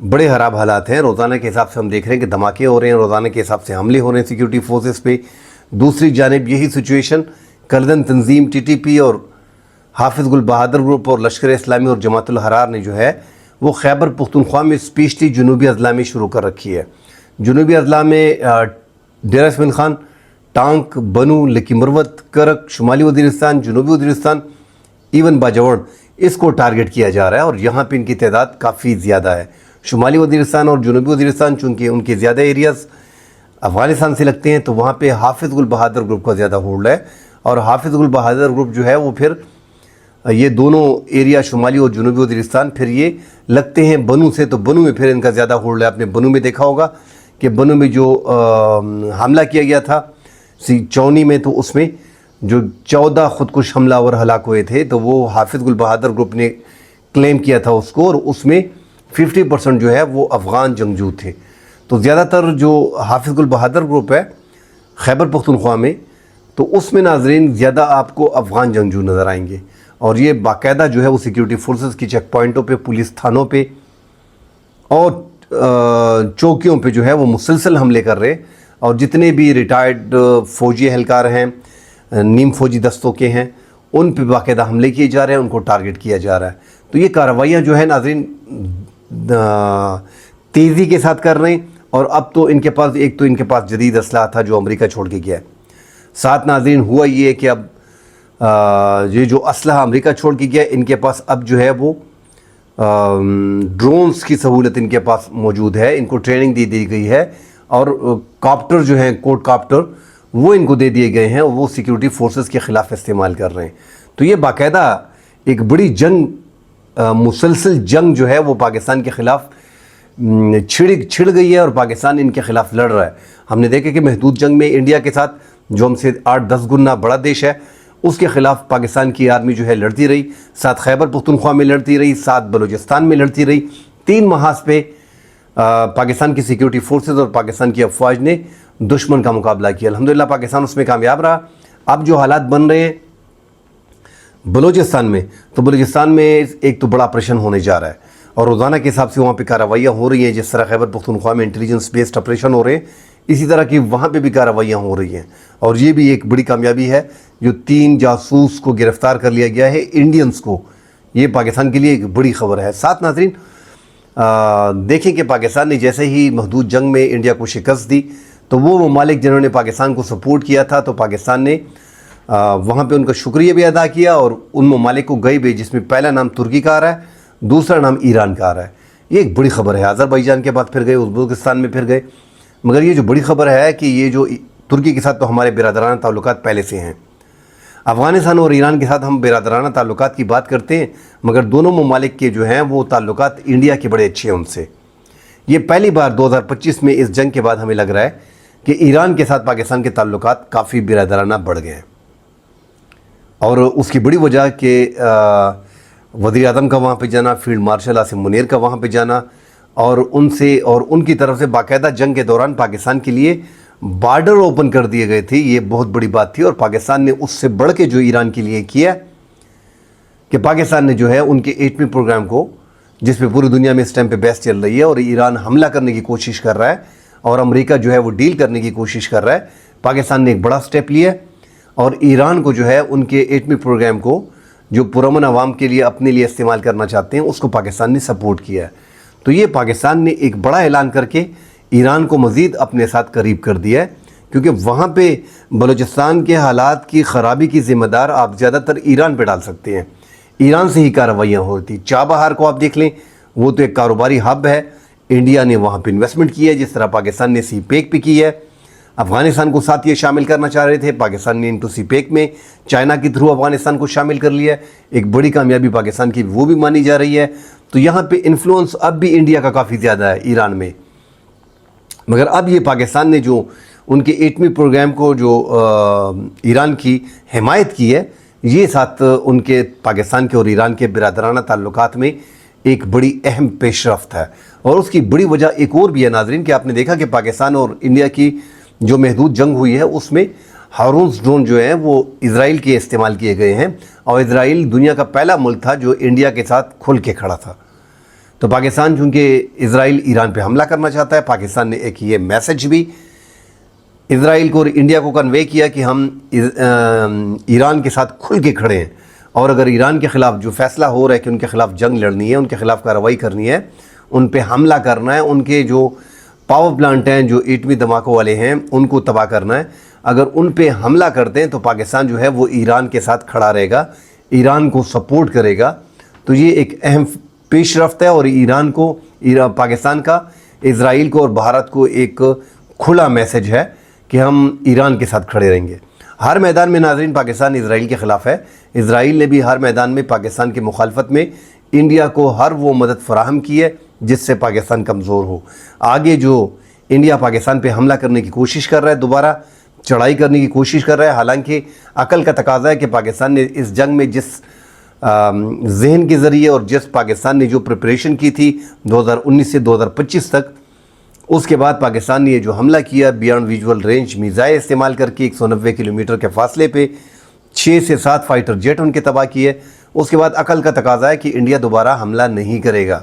بڑے خراب حالات ہیں. روزانہ کے حساب سے ہم دیکھ رہے ہیں کہ دھماکے ہو رہے ہیں, روزانہ کے حساب سے حملے ہو رہے ہیں سیکیورٹی فورسز پہ. دوسری جانب یہی سچویشن کردن تنظیم ٹی ٹی پی اور حافظ گل بہادر گروپ اور لشکر اسلامی اور جماعت الحرار نے جو ہے وہ خیبر پختونخوا میں اسپیشلی جنوبی اضلاع میں شروع کر رکھی ہے. جنوبی اضلاع میں ڈیرہ اسماعیل خان, ٹانک, بنو, لکی مروت, کرک, شمالی وزیرستان, جنوبی وزیرستان, ایون باجوڑ, اس کو ٹارگٹ کیا جا رہا ہے اور یہاں پہ ان کی تعداد کافی زیادہ ہے. شمالی وزیرستان اور جنوبی وزیرستان چونکہ ان کے زیادہ ایریاز افغانستان سے لگتے ہیں تو وہاں پہ حافظ گل بہادر گروپ کا زیادہ ہولڈ ہے. اور حافظ گل بہادر گروپ جو ہے وہ پھر یہ دونوں ایریا شمالی اور جنوبی وزیرستان پھر یہ لگتے ہیں بنو سے, تو بنو میں پھر ان کا زیادہ ہولڈ ہے. آپ نے بنو میں دیکھا ہوگا کہ بنو میں جو حملہ کیا گیا تھا چونی میں, تو اس میں جو 14 خودکش حملہ اور ہلاک ہوئے تھے تو وہ حافظ گل بہادر گروپ نے کلیم کیا تھا اس کو, اور اس میں 50% جو ہے وہ افغان جنگجو تھے. تو زیادہ تر جو حافظ گل بہادر گروپ ہے خیبر پختونخوا میں, تو اس میں ناظرین زیادہ آپ کو افغان جنگجو نظر آئیں گے. اور یہ باقاعدہ جو ہے وہ سیکیورٹی فورسز کی چیک پوائنٹوں پہ, پولیس تھانوں پہ اور چوکیوں پہ جو ہے وہ مسلسل حملے کر رہے. اور جتنے بھی ریٹائرڈ فوجی اہلکار ہیں, نیم فوجی دستوں کے ہیں, ان پہ باقاعدہ حملے کیے جا رہے ہیں, ان کو ٹارگٹ کیا جا رہا ہے. تو یہ کارروائیاں جو ہے ناظرین تیزی کے ساتھ کر رہے ہیں. اور اب تو ان کے پاس ایک تو ان کے پاس جدید اسلحہ تھا جو امریکہ چھوڑ کے گیا ہے. ساتھ ناظرین ہوا یہ کہ اب یہ جو اسلحہ امریکہ چھوڑ کے گیا ان کے پاس اب جو ہے وہ ڈرونز کی سہولت ان کے پاس موجود ہے. ان کو ٹریننگ دی گئی ہے اور کاپٹر جو ہیں کوڈ کاپٹر وہ ان کو دے دیے گئے ہیں, اور وہ سیکیورٹی فورسز کے خلاف استعمال کر رہے ہیں. تو یہ باقاعدہ ایک بڑی جنگ, مسلسل جنگ جو ہے وہ پاکستان کے خلاف چھڑ گئی ہے اور پاکستان ان کے خلاف لڑ رہا ہے. ہم نے دیکھا کہ محدود جنگ میں انڈیا کے ساتھ جو ہم سے 8-10 گنا بڑا دیش ہے اس کے خلاف پاکستان کی آرمی جو ہے لڑتی رہی, ساتھ خیبر پختونخوا میں لڑتی رہی, ساتھ بلوچستان میں لڑتی رہی. 3 محاذ پہ پاکستان کی سیکیورٹی فورسز اور پاکستان کی افواج نے دشمن کا مقابلہ کیا. الحمدللہ پاکستان اس میں کامیاب رہا. اب جو حالات بن رہے ہیں بلوچستان میں, تو بلوچستان میں ایک تو بڑا آپریشن ہونے جا رہا ہے اور روزانہ کے حساب سے وہاں پہ کارروائیاں ہو رہی ہیں. جس طرح خیبر پختونخوا میں انٹیلیجنس بیسڈ آپریشن ہو رہے ہیں, اسی طرح کی وہاں پہ بھی کارروائیاں ہو رہی ہیں. اور یہ بھی ایک بڑی کامیابی ہے جو 3 جاسوس کو گرفتار کر لیا گیا ہے, انڈینز کو. یہ پاکستان کے لیے ایک بڑی خبر ہے. ساتھ ناظرین دیکھیں کہ پاکستان نے جیسے ہی محدود جنگ میں انڈیا کو شکست دی تو وہ ممالک جنہوں نے پاکستان کو سپورٹ کیا تھا تو پاکستان نے وہاں پہ ان کا شکریہ بھی ادا کیا اور ان ممالک کو گئے بھی, جس میں پہلا نام ترکی کا آ رہا ہے, دوسرا نام ایران کا آ رہا ہے. یہ ایک بڑی خبر ہے. آذربائیجان کے بعد پھر گئے, ازبکستان میں پھر گئے. مگر یہ جو بڑی خبر ہے کہ یہ جو ترکی کے ساتھ تو ہمارے برادرانہ تعلقات پہلے سے ہیں. افغانستان اور ایران کے ساتھ ہم برادرانہ تعلقات کی بات کرتے ہیں, مگر دونوں ممالک کے جو ہیں وہ تعلقات انڈیا کے بڑے اچھے ہیں ان سے. یہ پہلی بار 2025 میں اس جنگ کے بعد ہمیں لگ رہا ہے کہ ایران کے ساتھ پاکستان کے تعلقات کافی برادرانہ بڑھ گئے ہیں. اور اس کی بڑی وجہ کہ وزیر اعظم کا وہاں پہ جانا, فیلڈ مارشل عاصم منیر کا وہاں پہ جانا, اور ان سے اور ان کی طرف سے باقاعدہ جنگ کے دوران پاکستان کے لیے بارڈر اوپن کر دیے گئے تھے. یہ بہت بڑی بات تھی اور پاکستان نے اس سے بڑھ کے جو ایران کے لیے کیا کہ پاکستان نے جو ہے ان کے ایٹمی پروگرام کو, جس پہ پوری دنیا میں اس ٹائم پہ بحث چل رہی ہے اور ایران حملہ کرنے کی کوشش کر رہا ہے اور امریکہ جو ہے وہ ڈیل کرنے کی کوشش کر رہا ہے, پاکستان نے ایک بڑا سٹیپ لیا اور ایران کو جو ہے ان کے ایٹمی پروگرام کو جو پرامن عوام کے لیے اپنے لیے استعمال کرنا چاہتے ہیں اس کو پاکستان نے سپورٹ کیا ہے. تو یہ پاکستان نے ایک بڑا اعلان کر کے ایران کو مزید اپنے ساتھ قریب کر دیا ہے, کیونکہ وہاں پہ بلوچستان کے حالات کی خرابی کی ذمہ دار آپ زیادہ تر ایران پہ ڈال سکتے ہیں. ایران سے ہی کارروائیاں ہوتی. چابہار کو آپ دیکھ لیں, وہ تو ایک کاروباری ہب ہے, انڈیا نے وہاں پہ انویسٹمنٹ کی ہے, جس طرح پاکستان نے سی پیک پہ کی ہے. افغانستان کو ساتھ یہ شامل کرنا چاہ رہے تھے, پاکستان نے انٹو سی پیک میں چائنا کے تھرو افغانستان کو شامل کر لیا ہے. ایک بڑی کامیابی پاکستان کی وہ بھی مانی جا رہی ہے. تو یہاں پہ انفلوئنس اب بھی انڈیا کا کافی زیادہ ہے ایران میں. مگر اب یہ پاکستان نے جو ان کے ایٹمی پروگرام کو جو ایران کی حمایت کی ہے, یہ ساتھ ان کے پاکستان کے اور ایران کے برادرانہ تعلقات میں ایک بڑی اہم پیش رفت ہے. اور اس کی بڑی وجہ ایک اور بھی ہے ناظرین, کہ آپ نے دیکھا کہ پاکستان اور انڈیا کی جو محدود جنگ ہوئی ہے اس میں ہارونز ڈرون جو ہیں وہ اسرائیل کے استعمال کیے گئے ہیں, اور اسرائیل دنیا کا پہلا ملک تھا جو انڈیا کے ساتھ کھل کے کھڑا تھا. تو پاکستان چونکہ اسرائیل ایران پہ حملہ کرنا چاہتا ہے، پاکستان نے ایک یہ میسج بھی اسرائیل کو اور انڈیا کو کنوے کیا کہ ہم ایران کے ساتھ کھل کے کھڑے ہیں، اور اگر ایران کے خلاف جو فیصلہ ہو رہا ہے کہ ان کے خلاف جنگ لڑنی ہے، ان کے خلاف کارروائی کرنی ہے، ان پہ حملہ کرنا ہے، ان کے جو پاور پلانٹ ہیں جو ایٹمی دھماکوں والے ہیں ان کو تباہ کرنا ہے، اگر ان پہ حملہ کرتے ہیں تو پاکستان جو ہے وہ ایران کے ساتھ کھڑا رہے گا، ایران کو سپورٹ کرے گا۔ تو یہ ایک اہم پیش رفت ہے، اور ایران کو پاکستان کا اسرائیل کو اور بھارت کو ایک کھلا میسج ہے کہ ہم ایران کے ساتھ کھڑے رہیں گے۔ ہر میدان میں ناظرین پاکستان اسرائیل کے خلاف ہے، اسرائیل نے بھی ہر میدان میں پاکستان کی مخالفت میں انڈیا کو ہر وہ مدد فراہم کی ہے جس سے پاکستان کمزور ہو۔ آگے جو انڈیا پاکستان پہ حملہ کرنے کی کوشش کر رہا ہے، دوبارہ چڑھائی کرنے کی کوشش کر رہا ہے، حالانکہ عقل کا تقاضا ہے کہ پاکستان نے اس جنگ میں جس ذہن کے ذریعے اور جس پاکستان نے جو پریپریشن کی تھی 2019 سے 2025 تک، اس کے بعد پاکستان نے یہ جو حملہ کیا بیانڈ ویژول رینج میزائل استعمال کر کے 190 کلومیٹر کے فاصلے پہ 6 سے 7 فائٹر جیٹ ان کے تباہ کیے، اس کے بعد عقل کا تقاضا ہے کہ انڈیا دوبارہ حملہ نہیں کرے گا۔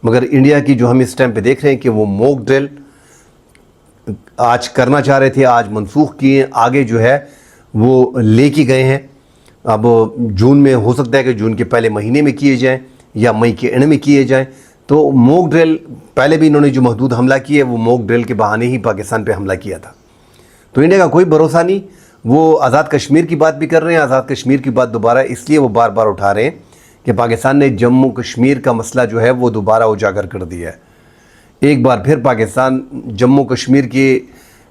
مگر انڈیا کی جو ہم اس ٹائم پہ دیکھ رہے ہیں کہ وہ موک ڈرل آج کرنا چاہ رہے تھے، آج منسوخ کیے، آگے جو ہے وہ لے کے گئے ہیں۔ اب جون میں ہو سکتا ہے کہ جون کے پہلے مہینے میں کیے جائیں یا مئی کے اینڈ میں کیے جائیں۔ تو موک ڈرل پہلے بھی انہوں نے جو محدود حملہ کیا ہے وہ موک ڈرل کے بہانے ہی پاکستان پہ حملہ کیا تھا۔ تو انڈیا کا کوئی بھروسہ نہیں، وہ آزاد کشمیر کی بات بھی کر رہے ہیں، آزاد کشمیر کی بات دوبارہ اس لیے وہ بار بار اٹھا رہے ہیں کہ پاکستان نے جموں کشمیر کا مسئلہ جو ہے وہ دوبارہ اجاگر کر دیا ہے۔ ایک بار پھر پاکستان جموں کشمیر کے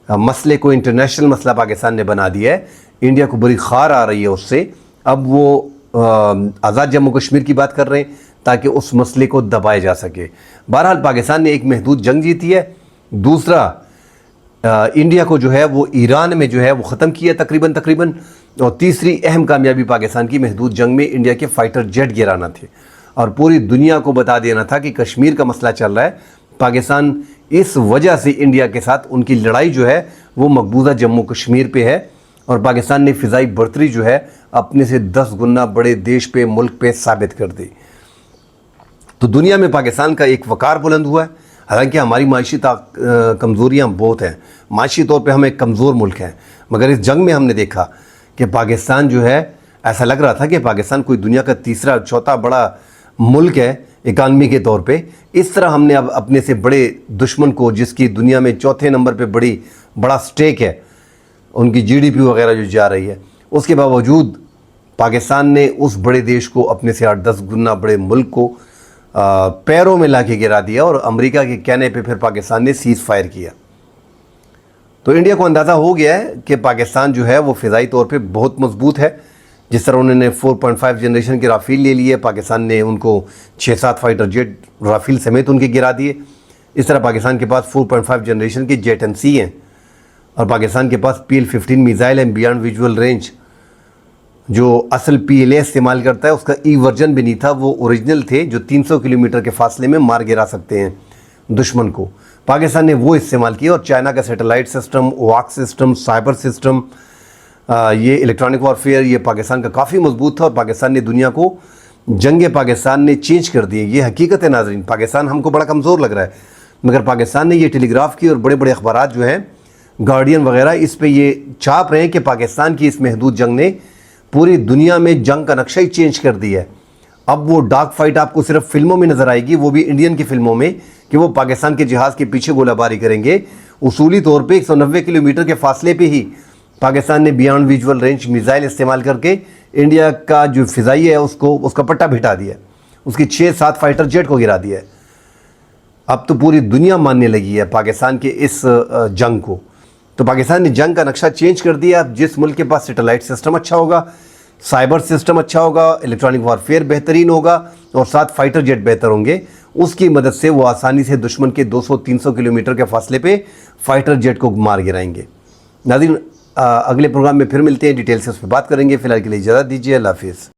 مسئلے کو انٹرنیشنل مسئلہ پاکستان نے بنا دیا ہے، انڈیا کو بڑی خار آ رہی ہے اس سے۔ اب وہ آزاد جموں کشمیر کی بات کر رہے ہیں تاکہ اس مسئلے کو دبایا جا سکے۔ بہرحال پاکستان نے ایک محدود جنگ جیتی ہے، دوسرا انڈیا کو جو ہے وہ ایران میں جو ہے وہ ختم کیا تقریباً، اور تیسری اہم کامیابی پاکستان کی محدود جنگ میں انڈیا کے فائٹر جیٹ گرانا تھے، اور پوری دنیا کو بتا دینا تھا کہ کشمیر کا مسئلہ چل رہا ہے، پاکستان اس وجہ سے انڈیا کے ساتھ ان کی لڑائی جو ہے وہ مقبوضہ جموں کشمیر پہ ہے، اور پاکستان نے فضائی برتری جو ہے اپنے سے 10 گنا بڑے دیش پہ ملک پہ ثابت کر دی۔ تو دنیا میں پاکستان کا ایک وقار بلند ہوا ہے، حالانکہ ہماری معاشی کمزوریاں بہت ہیں، معاشی طور پہ ہم ایک کمزور ملک ہیں، مگر اس جنگ میں ہم نے دیکھا کہ پاکستان جو ہے ایسا لگ رہا تھا کہ پاکستان کوئی دنیا کا تیسرا چوتھا بڑا ملک ہے اکانومی کے طور پہ۔ اس طرح ہم نے اب اپنے سے بڑے دشمن کو، جس کی دنیا میں چوتھے نمبر پہ بڑا سٹیک ہے، ان کی GDP وغیرہ جو جا رہی ہے، اس کے باوجود پاکستان نے اس بڑے دیش کو، اپنے سے 8-10 گنا بڑے ملک کو پیروں میں لا کے گرا دیا، اور امریکہ کے کہنے پہ پھر پاکستان نے سیز فائر کیا۔ تو انڈیا کو اندازہ ہو گیا ہے کہ پاکستان جو ہے وہ فضائی طور پہ بہت مضبوط ہے، جس طرح انہوں نے 4.5 جنریشن کے رافیل لے لیے، پاکستان نے ان کو 6-7 فائٹر جیٹ رافیل سمیت ان کے گرا دیے، اس طرح پاکستان کے پاس 4.5 جنریشن کے جیٹ این سی ہیں، اور پاکستان کے پاس PL-15 میزائل ہیں بیانڈ ویژول رینج، جو اصل PLA استعمال کرتا ہے، اس کا ورژن بھی نہیں تھا، وہ اوریجنل تھے جو 300 کلومیٹر کے فاصلے میں مار گرا سکتے ہیں دشمن کو، پاکستان نے وہ استعمال کیا۔ اور چائنا کا satellite system, walk system, cyber system, یہ الیکٹرانک وارفیئر، یہ پاکستان کا کافی مضبوط تھا، اور پاکستان نے دنیا کو، جنگ پاکستان نے چینج کر دی۔ یہ حقیقت ہے ناظرین، پاکستان ہم کو بڑا کمزور لگ رہا ہے، مگر پاکستان نے یہ ٹیلی گراف کی اور بڑے بڑے اخبارات جو ہیں گارڈین وغیرہ اس پہ یہ چھاپ رہے ہیں کہ پاکستان کی اس محدود جنگ نے پوری دنیا میں جنگ کا نقشہ ہی چینج کر دیا ہے۔ اب وہ ڈاک فائٹ آپ کو صرف فلموں میں نظر آئے گی، وہ بھی انڈین کی فلموں میں، کہ وہ پاکستان کے جہاز کے پیچھے گولہ باری کریں گے۔ اصولی طور پہ 190 کلومیٹر کے فاصلے پہ ہی پاکستان نے بیانڈ ویژول رینج میزائل استعمال کر کے انڈیا کا جو فضائی ہے اس کا پٹا بھٹا دیا ہے، اس کی 6-7 فائٹر جیٹ کو گرا دیا ہے۔ اب تو پوری دنیا ماننے لگی ہے پاکستان کے اس جنگ کو۔ تو پاکستان نے جنگ کا نقشہ چینج کر دیا۔ اب جس ملک کے پاس سیٹلائٹ سسٹم اچھا ہوگا، سائبر سسٹم اچھا ہوگا، الیکٹرانک وارفیئر بہترین ہوگا، اور 7 فائٹر جیٹ بہتر ہوں گے، اس کی مدد سے وہ آسانی سے دشمن کے 200-300 کلومیٹر کے فاصلے پہ فائٹر جیٹ کو مار گرائیں گے۔ ناظرین، اگلے پروگرام میں پھر ملتے ہیں، ڈیٹیل سے اس پہ بات کریں گے۔ فی الحال کے لیے اجازت دیجیے، اللہ حافظ۔